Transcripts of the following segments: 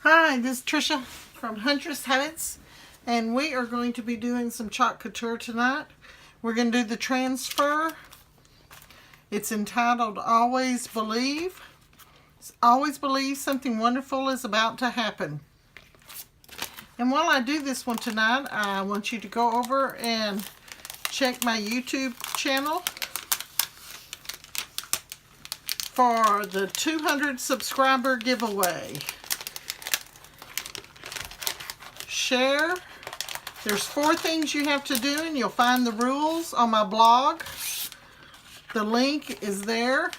Hi, this is Trisha from Huntress Habits, and we are going to be doing some chalk couture tonight. We're going to do the transfer. It's entitled Always Believe. Always believe something wonderful is about to happen. And while I do this one tonight, I want you to go over and check my YouTube channel for the 200 subscriber giveaway. Share. There's 4 things you have to do, and you'll find the rules on my blog. The link is there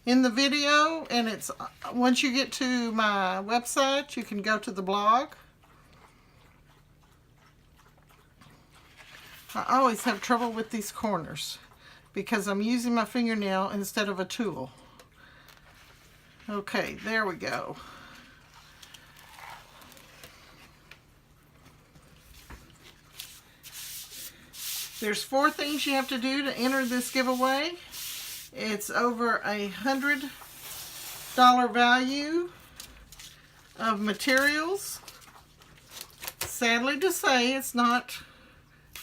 in the video, and it's once you get to my website, you can go to the blog. I always have trouble with these corners because I'm using my fingernail instead of a tool. Okay, there we go. There's 4 things you have to do to enter this giveaway. It's over $100 value of materials. Sadly to say, it's not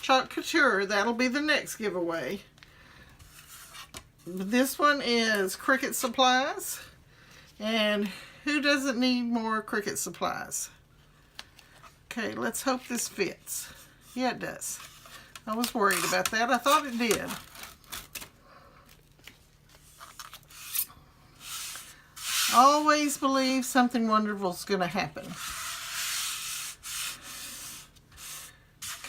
chalk couture. That'll be the next giveaway. This one is CRICUT supplies. And who doesn't need more CRICUT supplies? Okay, let's hope this fits. Yeah, it does. I was worried about that. I thought it did. Always believe something wonderful is going to happen.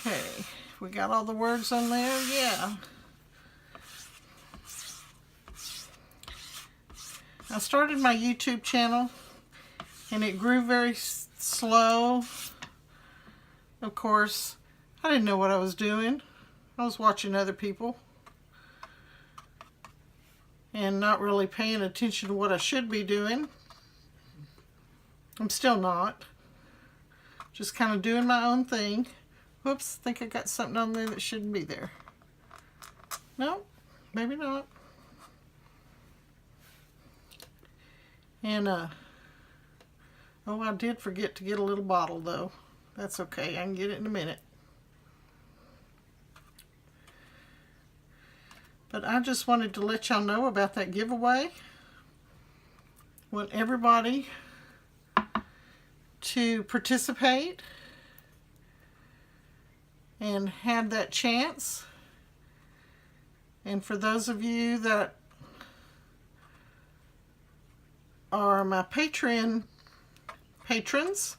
Okay, we got all the words on there? Yeah. I started my YouTube channel and it grew very slow. Of course, I didn't know what I was doing. I was watching other people and not really paying attention to what I should be doing. I'm still not. Just kind of doing my own thing. Whoops, I think I got something on there that shouldn't be there. No, maybe not. And, oh, I did forget to get a little bottle though. That's okay, I can get it in a minute. But I just wanted to let y'all know about that giveaway. Want everybody to participate and have that chance. And for those of you that are my Patreon patrons,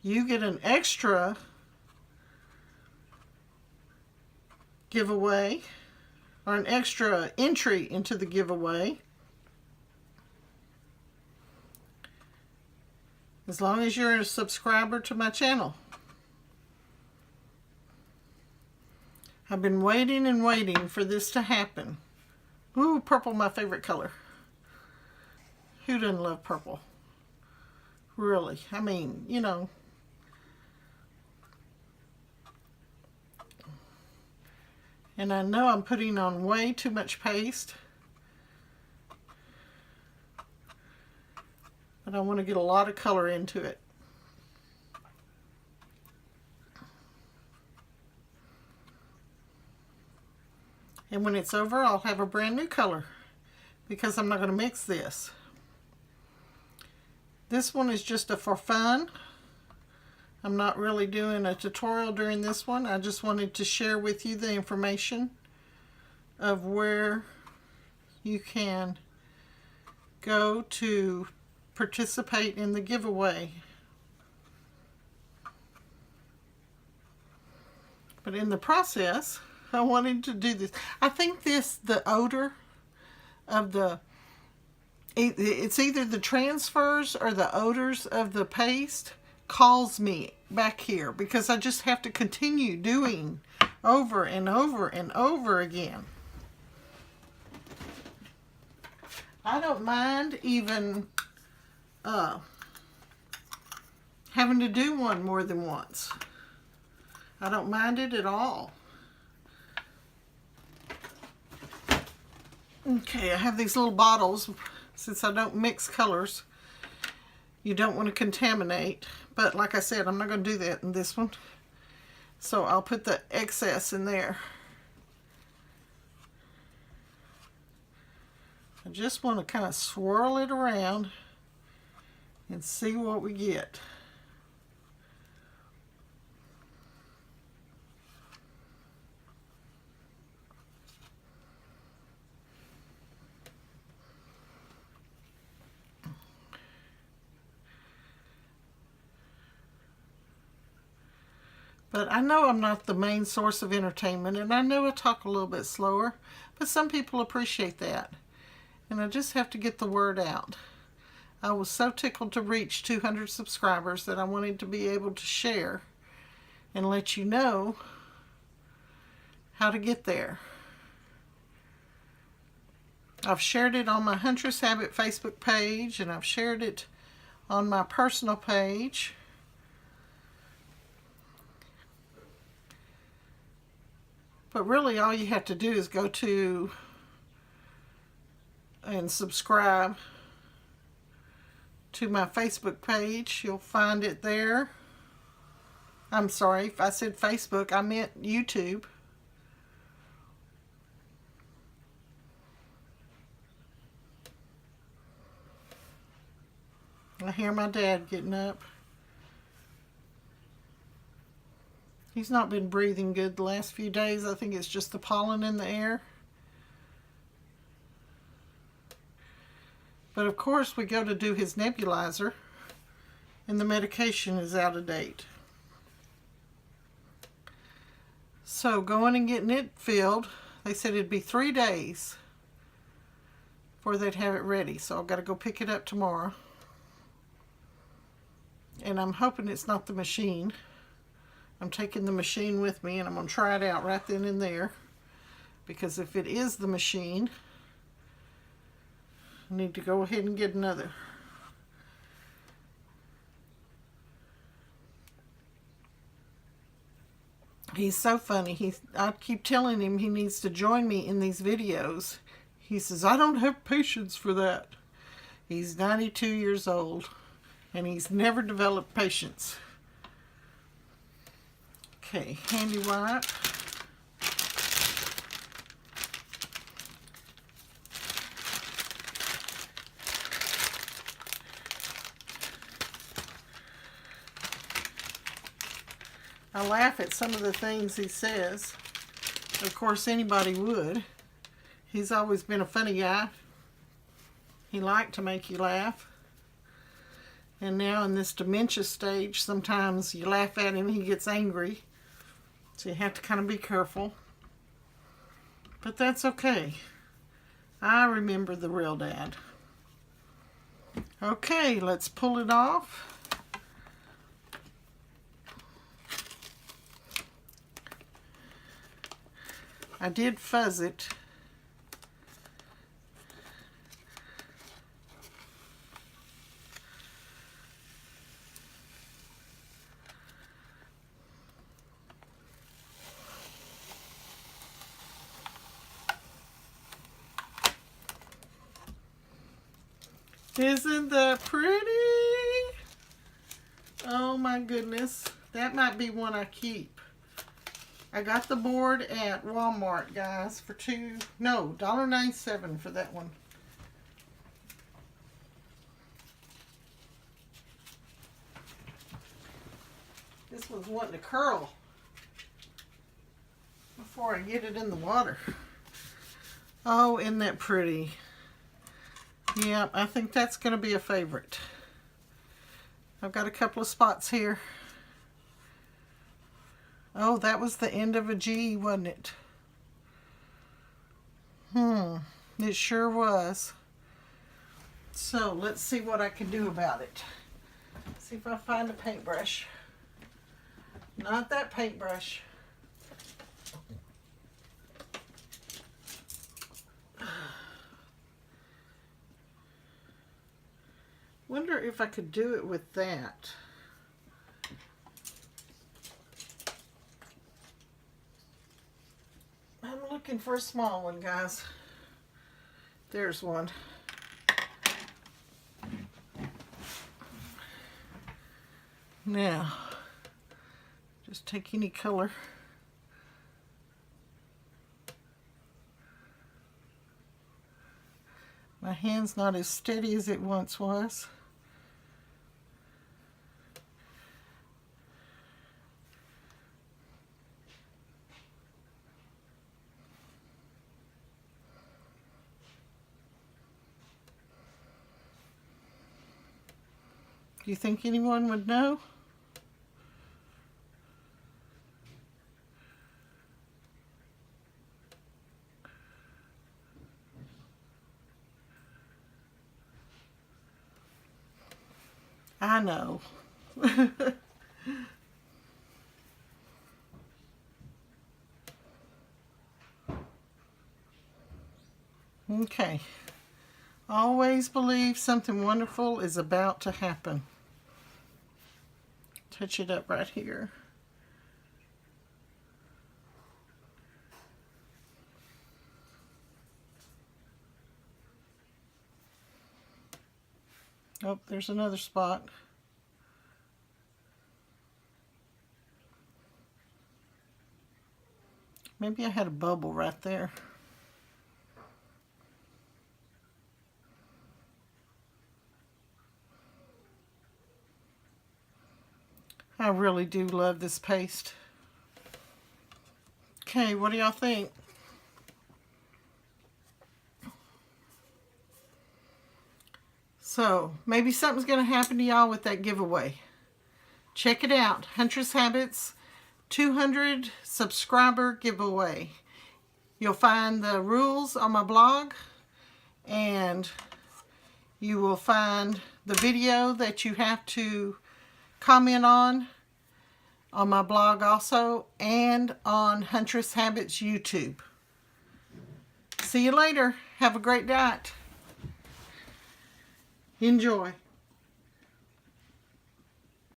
you get an extra giveaway, or an extra entry into the giveaway, as long as you're a subscriber to my channel. I've been waiting and waiting for this to happen. Ooh, purple, my favorite color. Who doesn't love purple? Really, I mean, you know. And I know I'm putting on way too much paste, but I want to get a lot of color into it. And when it's over, I'll have a brand new color because I'm not going to mix this. This one is just for fun. I'm not really doing a tutorial during this one. I just wanted to share with you the information of where you can go to participate in the giveaway. But in the process, I wanted to do this. I think the odor of it's either the transfers or the odors of the paste calls me back here because I just have to continue doing over and over and over again. I don't mind even having to do one more than once. I don't mind it at all. Okay, I have these little bottles since I don't mix colors. you don't want to contaminate. But like I said, I'm not going to do that in this one. So I'll put the excess in there. I just want to kind of swirl it around and see what we get. But I know I'm not the main source of entertainment, and I know I talk a little bit slower, but some people appreciate that. And I just have to get the word out. I was so tickled to reach 200 subscribers that I wanted to be able to share and let you know how to get there. I've shared it on my Huntress Habit Facebook page, and I've shared it on my personal page. But really all you have to do is go to and subscribe to my Facebook page. You'll find it there. I'm sorry, if I said Facebook, I meant YouTube. I hear my dad getting up. He's not been breathing good the last few days. I think it's just the pollen in the air. But of course we go to do his nebulizer and the medication is out of date. So going and getting it filled, they said it'd be 3 days before they'd have it ready. So I've got to go pick it up tomorrow. And I'm hoping it's not the machine. I'm taking the machine with me and I'm going to try it out right then and there. Because if it is the machine, I need to go ahead and get another. He's so funny. I keep telling him he needs to join me in these videos. He says, I don't have patience for that. He's 92 years old and he's never developed patience. Okay, handy wipe. I laugh at some of the things he says. Of course, anybody would. He's always been a funny guy. He liked to make you laugh. And now in this dementia stage, sometimes you laugh at him, he gets angry. So you have to kind of be careful. But that's okay. I remember the real dad. Okay, let's pull it off. I did fuzz it. Isn't that pretty? Oh my goodness. That might be one I keep. I got the board at Walmart, guys, for $1.97 for that one. This one's wanting to curl before I get it in the water. Oh, isn't that pretty? Yeah, I think that's going to be a favorite. I've got a couple of spots here. Oh, that was the end of a G, wasn't it? It sure was. So, let's see what I can do about it. See if I find a paintbrush. Not that paintbrush. Wonder if I could do it with that. I'm looking for a small one, guys. There's one. Now, just take any color. My hand's not as steady as it once was. Do you think anyone would know? I know. Okay. Always believe something wonderful is about to happen. Touch it up right here. Oh, there's another spot. Maybe I had a bubble right there. I really do love this paste. Okay, what do y'all think? So, maybe something's going to happen to y'all with that giveaway. Check it out. Huntress Habits 200 subscriber giveaway. You'll find the rules on my blog, and you will find the video that you have to comment on my blog also, and on Huntress Habits YouTube. See you later. Have a great night. Enjoy.